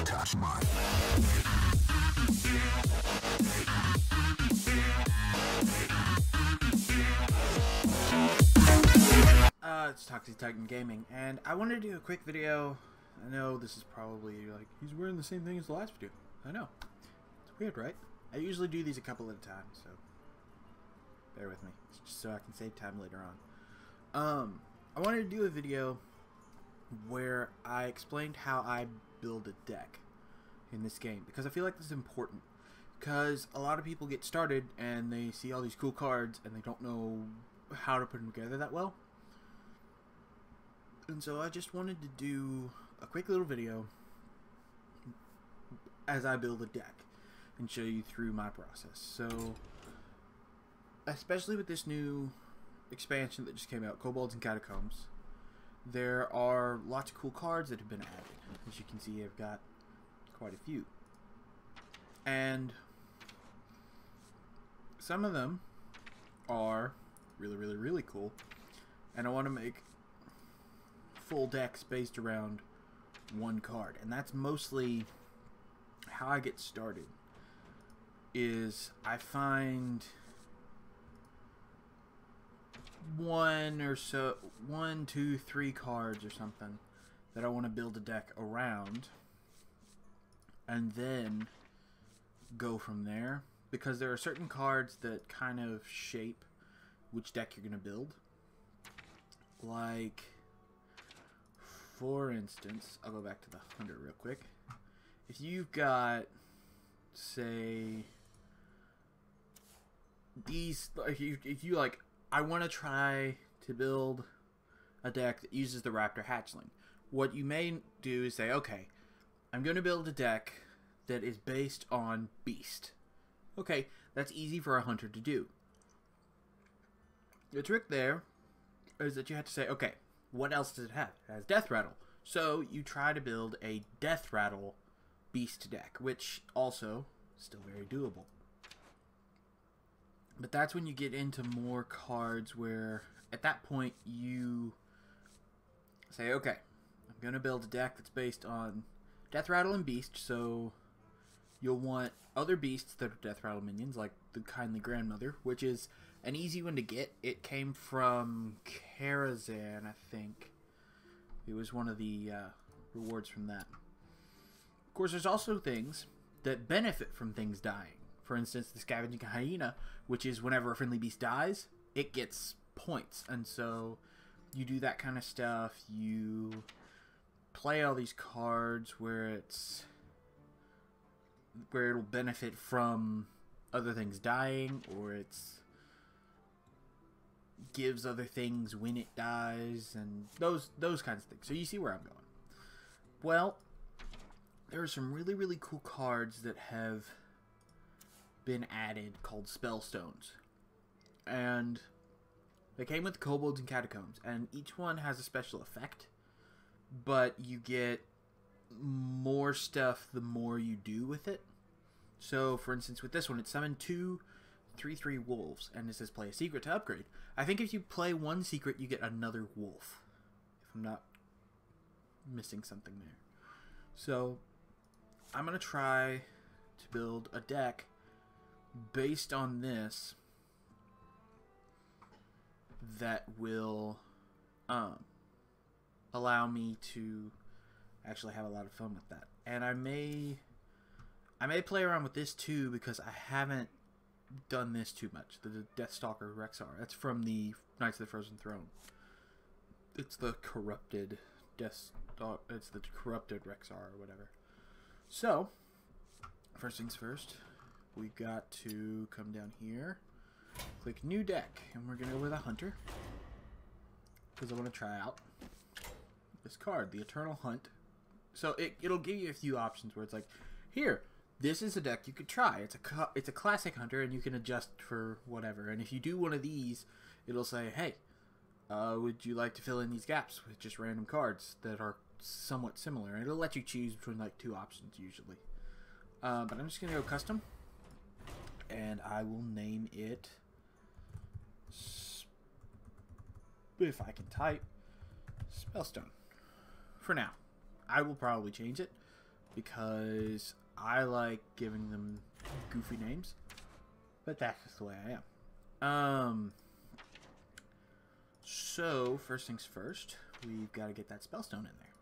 touch mine. It's Toxic Titan Gaming, and I wanted to do a quick video. I know this is probably like, he's wearing the same thing as the last video. I know. It's weird, right? I usually do these a couple at a time, so bear with me. It's just so I can save time later on. I wanted to do a video where I explained how I build a deck in this game, because I feel like this is important. Because a lot of people get started and they see all these cool cards and they don't know how to put them together that well. And so I just wanted to do a quick little video as I build a deck and show you through my process. So, especially with this new expansion that just came out, Kobolds and Catacombs, there are lots of cool cards that have been added. As you can see, I've got quite a few. And some of them are really cool. And I want to make full decks based around one card. And that's mostly how I get started. Is I find one, two, three cards or something that I want to build a deck around, and then go from there, because there are certain cards that kind of shape which deck you're going to build. Like, for instance, I'll go back to the Hunter real quick. If you've got, say, these, if you like, I want to try to build a deck that uses the Raptor Hatchling. What you may do is say, okay, I'm going to build a deck that is based on Beast. Okay, that's easy for a Hunter to do. The trick there is that you have to say, okay, what else does it have? It has Death Rattle. So you try to build a Death Rattle Beast deck, which also still very doable. But that's when you get into more cards where at that point you say, okay, I'm going to build a deck that's based on Death Rattle and Beast, so you'll want other beasts that are Death Rattle minions, like the Kindly Grandmother, which is an easy one to get. It came from Karazhan, I think. It was one of the rewards from that. Of course, there's also things that benefit from things dying. For instance, the Scavenging Hyena, which is whenever a friendly beast dies, it gets points. And so you do that kind of stuff. You play all these cards where it'll benefit from other things dying, or it's gives other things when it dies, and those kinds of things. So you see where I'm going. Well, there are some really cool cards that have been added called Spellstones, and they came with Kobolds and Catacombs, and each one has a special effect, but you get more stuff the more you do with it. So for instance, with this one, it summoned 2 3/3 wolves, and it says play a secret to upgrade. I think if you play one secret, you get another wolf, if I'm not missing something there. So I'm gonna try to build a deck based on this that will allow me to actually have a lot of fun with that. And I may play around with this too, because I haven't done this too much. The Deathstalker Rexar. That's from the Knights of the Frozen Throne. It's the corrupted it's the corrupted Rexar or whatever. So, first things first, we got to come down here, click New Deck, and we're going to go with a Hunter, because I want to try out this card, the Eternal Hunt. So it'll give you a few options where it's like, here, this is a deck you could try. It's a classic Hunter, and you can adjust for whatever. And if you do one of these, it'll say, hey, would you like to fill in these gaps with just random cards that are somewhat similar? And it'll let you choose between like 2 options usually. But I'm just going to go custom, and I will name it, if I can type, Spellstone for now. I will probably change it, because I like giving them goofy names, but that's just the way I am. So first things first, we've got to get that spellstone in there,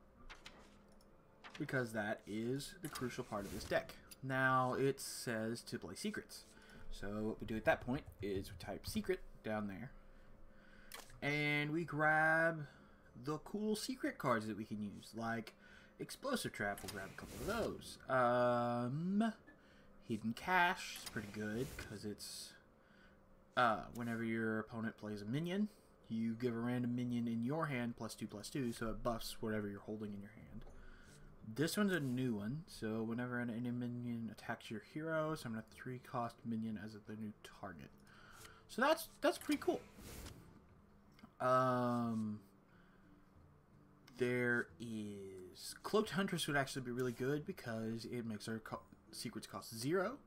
because that is the crucial part of this deck. Now it says to play secrets, so what we do at that point is we type secret down there, and we grab the cool secret cards that we can use, like Explosive Trap. We'll grab a couple of those. Hidden Cache is pretty good because it's whenever your opponent plays a minion, you give a random minion in your hand +2/+2, so it buffs whatever you're holding in your hand. This one's a new one, so whenever an enemy minion attacks your hero, summon a 3-cost minion as the new target. So that's pretty cool. There is Cloaked Huntress would actually be really good because it makes our secrets cost 0,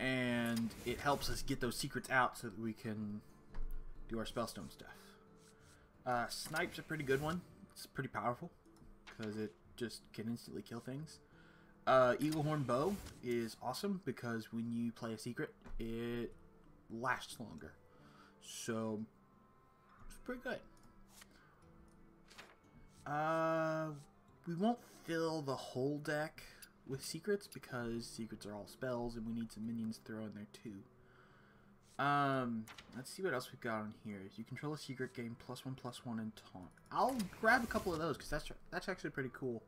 and it helps us get those secrets out so that we can do our spellstone stuff. Snipe's a pretty good one. It's pretty powerful because it just can instantly kill things. Eaglehorn Bow is awesome because when you play a secret, it lasts longer. So it's pretty good. We won't fill the whole deck with secrets because secrets are all spells and we need some minions to throw in there too. Let's see what else we've got on here. You control a secret, gain +1/+1 and taunt. I'll grab a couple of those because that's actually pretty cool.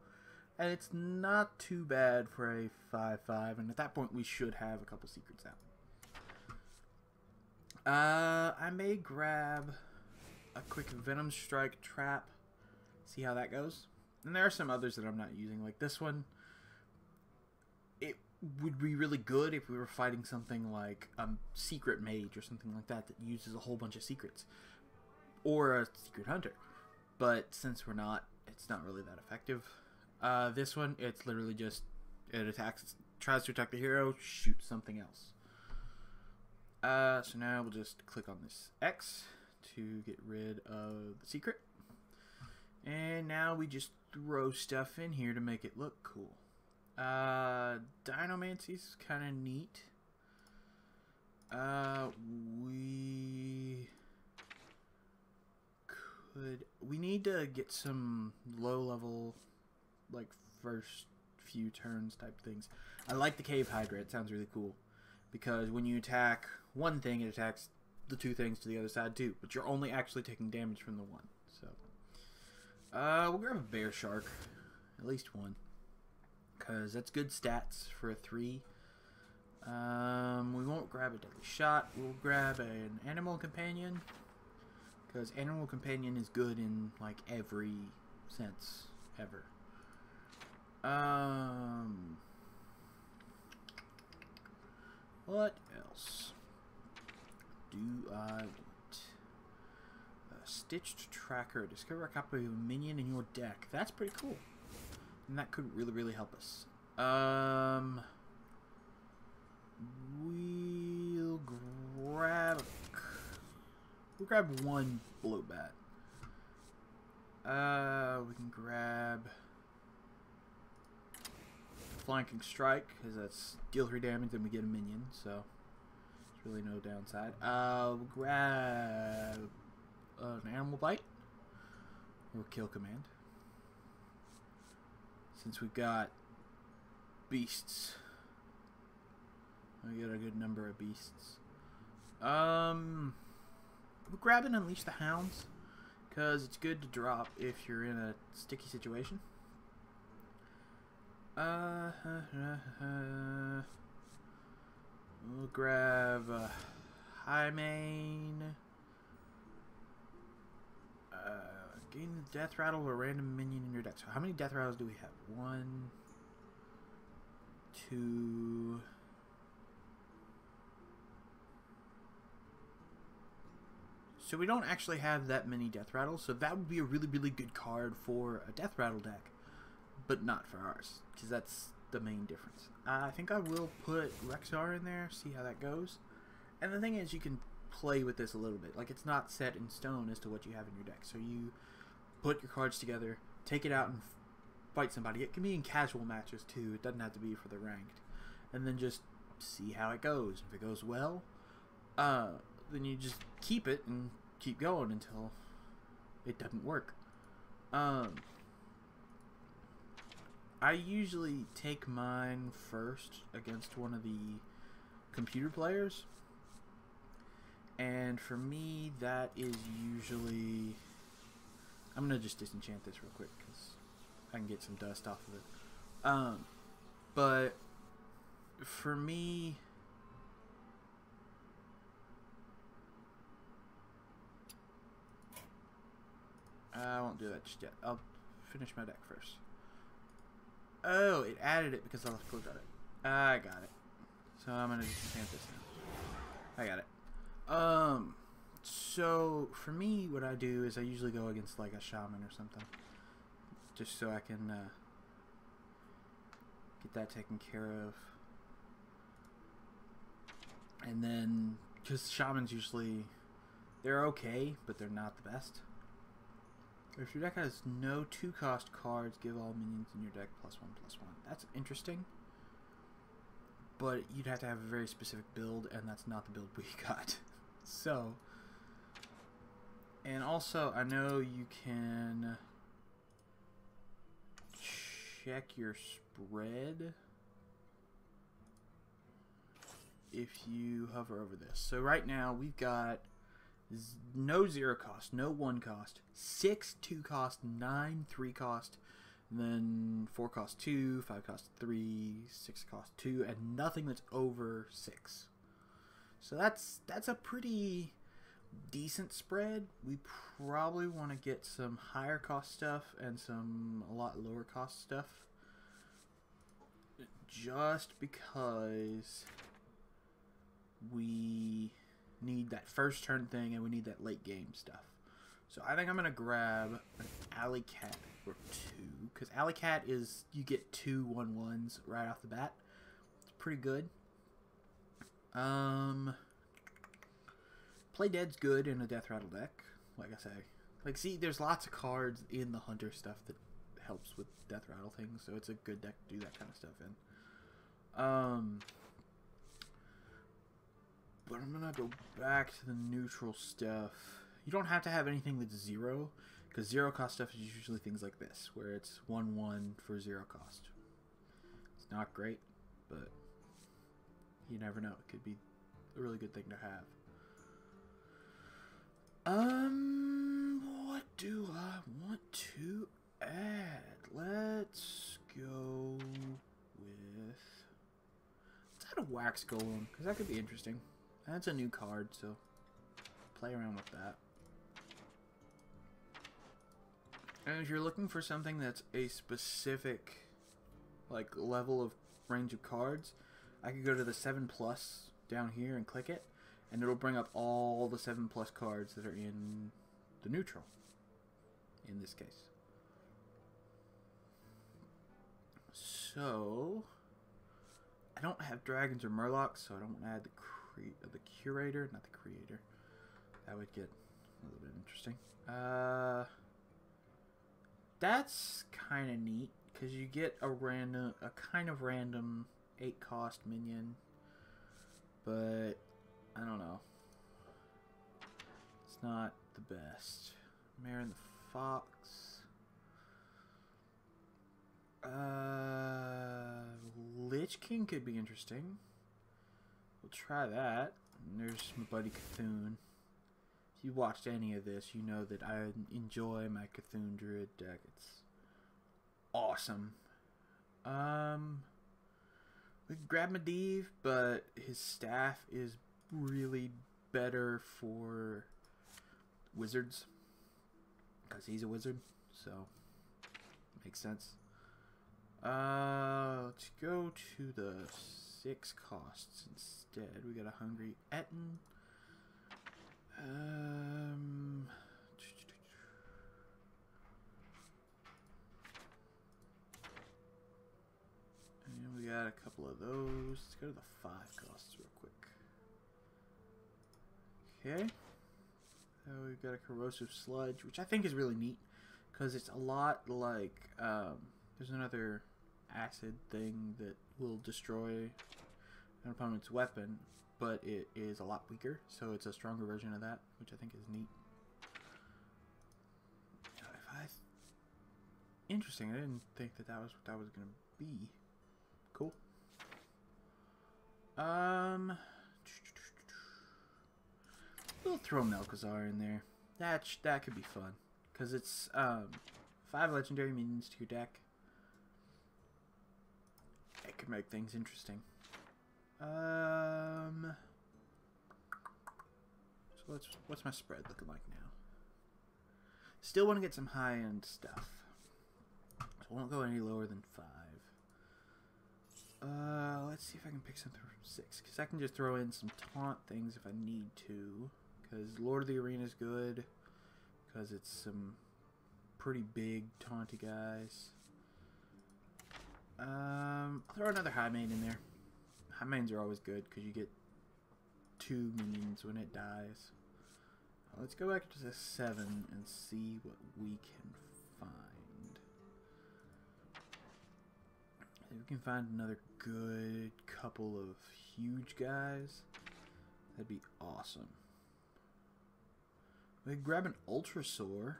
And it's not too bad for a 5/5, and at that point we should have a couple secrets out. I may grab a quick Venom Strike Trap, see how that goes. And there are some others that I'm not using, like this one. It would be really good if we were fighting something like a Secret Mage or something like that that uses a whole bunch of secrets. Or a Secret Hunter. But since we're not, it's not really that effective. This one, it's literally just, it attacks, tries to attack the hero, shoot something else. So now we'll just click on this X to get rid of the secret. And now we just throw stuff in here to make it look cool. Dinomancy's kind of neat. We need to get some low level, like first few turns type things. I like the Cave Hydra. It sounds really cool because when you attack one thing, it attacks the 2 things to the other side too, but you're only actually taking damage from the one. So we'll grab a Bear Shark, at least one, because that's good stats for a 3. We won't grab a Deadly Shot. We'll grab an Animal Companion because Animal Companion is good in like every sense ever. What else do I want? A Stitched Tracker. Discover a copy of a minion in your deck. That's pretty cool. And that could really, really help us. We'll grab one Blowbat. We can grab Flanking Strike, because that's deal 3 damage, then we get a minion, so there's really no downside. We'll grab an Animal Bite, or Kill Command, since we've got beasts. We got a good number of beasts. We'll grab and Unleash the Hounds, because it's good to drop if you're in a sticky situation. We'll grab High Mane. Gain the Death Rattle of a random minion in your deck. So how many Death Rattles do we have? 1, 2. So we don't actually have that many Death Rattles, so that would be a really, really good card for a Death Rattle deck, but not for ours, because that's the main difference. I think I will put Rexar in there, see how that goes. And the thing is, you can play with this a little bit. Like, it's not set in stone as to what you have in your deck. So you put your cards together, take it out and fight somebody. It can be in casual matches too. It doesn't have to be for the ranked. And then just see how it goes. If it goes well, then you just keep it and keep going until it doesn't work. I usually take mine first against one of the computer players. And for me, that is usually... I'm going to just disenchant this real quick because I can get some dust off of it. But for me... I won't do that just yet. I'll finish my deck first. Oh, it added it because I left click on it. I got it. So I'm going to disenchant this now. I got it. So for me, what I do is I usually go against like a shaman or something, just so I can get that taken care of. And then, because shamans usually, they're okay, but they're not the best. If your deck has no 2-cost cards, give all minions in your deck +1/+1. That's interesting. But you'd have to have a very specific build, and that's not the build we got. So, and also I know you can check your spread if you hover over this. So right now we've got no 0-cost, no 1-cost, 6 2-cost, 9 3-cost, then 4-cost 2, 5-cost 3, 6-cost 2, and nothing that's over 6. So that's a pretty decent spread. We probably want to get some higher cost stuff and some a lot lower cost stuff, just because we need that first turn thing and we need that late game stuff. So I think I'm gonna grab an Alley Cat or 2, because Alley Cat is, you get 2 1/1s right off the bat. It's pretty good. Play Dead's good in a Death Rattle deck, like I say. Like, see, there's lots of cards in the Hunter stuff that helps with Death Rattle things, so it's a good deck to do that kind of stuff in. But I'm gonna go back to the neutral stuff. You don't have to have anything that's 0, because 0-cost stuff is usually things like this, where it's 1/1 for 0-cost. It's not great, but you never know. It could be a really good thing to have. What do I want to add? Let's go with... let's add a Wax Golem, because that could be interesting. That's a new card, so play around with that. And if you're looking for something that's a specific like level of range of cards, I could go to the 7+ down here and click it, and it'll bring up all the 7+ cards that are in the neutral, in this case. So, I don't have dragons or murlocs, so I don't want to add the curator, not the creator. That would get a little bit interesting. That's kind of neat, because you get a kind of random 8-cost minion, but I don't know. It's not the best. Marin the Fox. Lich King could be interesting. We'll try that. And there's my buddy Cthulhu. If you watched any of this, you know that I enjoy my Cthulhu Druid deck. It's awesome. We could grab Medivh, but his staff is really better for wizards, because he's a wizard, so makes sense. Let's go to the 6 costs instead. We got a Hungry Etten. And we got a couple of those. Let's go to the 5 costs real quick. Okay. So we've got a Corrosive Sludge, which I think is really neat, because it's a lot like There's another acid thing that will destroy an opponent's weapon, but it is a lot weaker, so it's a stronger version of that, which I think is neat. Interesting. I didn't think that was what that was gonna be. Cool. We'll throw Melkazar in there. That could be fun, cause it's 5 legendary minions to your deck. It could make things interesting. So what's my spread looking like now? Still want to get some high-end stuff. So I won't go any lower than 5. Let's see if I can pick something from 6, because I can just throw in some taunt things if I need to. Because Lord of the Arena is good, because it's some pretty big taunty guys. I'll throw another high main in there. High mains are always good because you get 2 minions when it dies. Let's go back to the 7 and see what we can find. If we can find another good couple of huge guys, that'd be awesome. We could grab an Ultrasaur,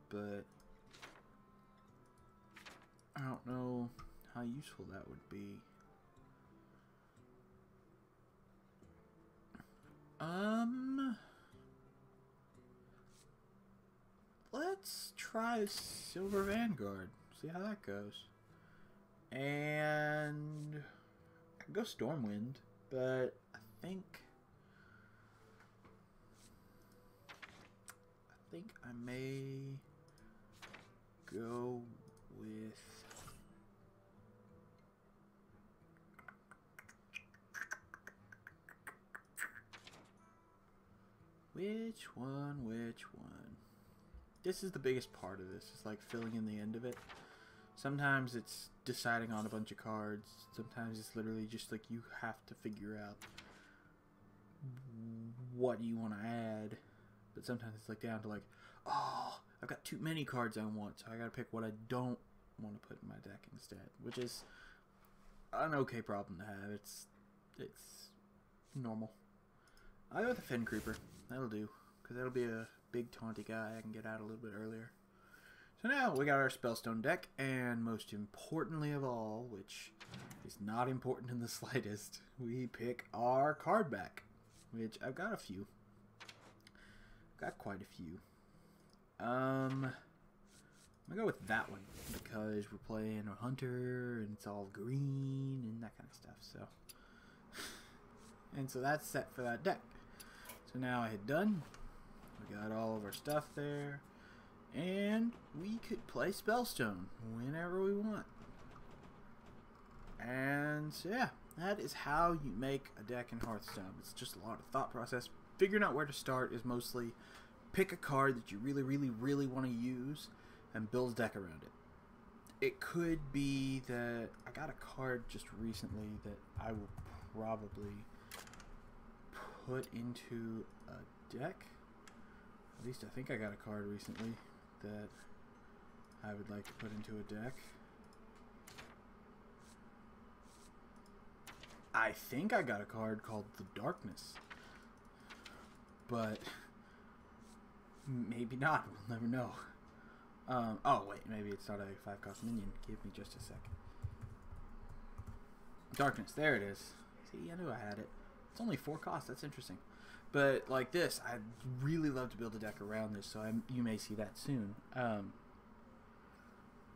but I don't know how useful that would be. Let's try Silver Vanguard. See how that goes. And I can go Stormwind, but I think I may go with which one? This is the biggest part of this. It's like filling in the end of it. Sometimes it's deciding on a bunch of cards. Sometimes it's literally just like you have to figure out what you want to add. But sometimes it's like down to like, oh, I've got too many cards I want, so I gotta pick what I don't want to put in my deck instead. Which is an okay problem to have. It's normal. I'll go with the Fen Creeper. That'll do, because that'll be a big taunty guy I can get out a little bit earlier. So now we got our Spellstone deck, and most importantly of all, which is not important in the slightest, we pick our card back, which I've got a few. Got quite a few. I'm gonna go with that one because we're playing a hunter and it's all green and that kind of stuff. So, and so that's set for that deck. So now I hit done. We got all of our stuff there, and we could play Spellstone whenever we want. And so yeah, that is how you make a deck in Hearthstone. It's just a lot of thought process. Figuring out where to start is mostly pick a card that you really want to use and build a deck around it. It could be that I got a card just recently that I will probably put into a deck. At least I think I got a card recently that I would like to put into a deck. I think I got a card called the Darkness. But maybe not. We'll never know. Oh wait, maybe it's not a 5-cost minion. Give me just a second. Darkness, there it is. See, I knew I had it. It's only 4 costs. That's interesting. But like this, I'd really love to build a deck around this, so you may see that soon.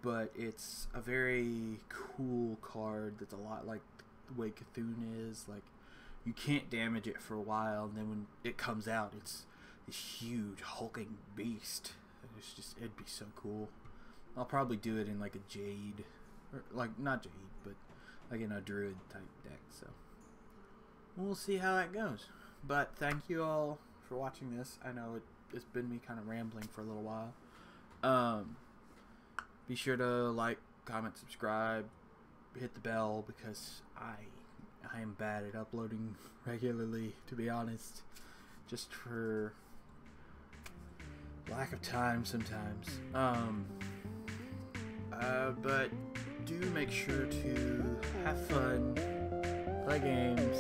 But it's a very cool card that's a lot like the way Cthulhu is. Like, you can't damage it for a while, and then when it comes out, it's this huge hulking beast. It's just, it'd be so cool. I'll probably do it in like a Jade, or like not Jade, but like in a Druid type deck. So we'll see how that goes. But thank you all for watching this. I know it's been me kind of rambling for a little while. Be sure to like, comment, subscribe, hit the bell, because I am bad at uploading regularly, to be honest. Just for lack of time sometimes. But do make sure to have fun, play games,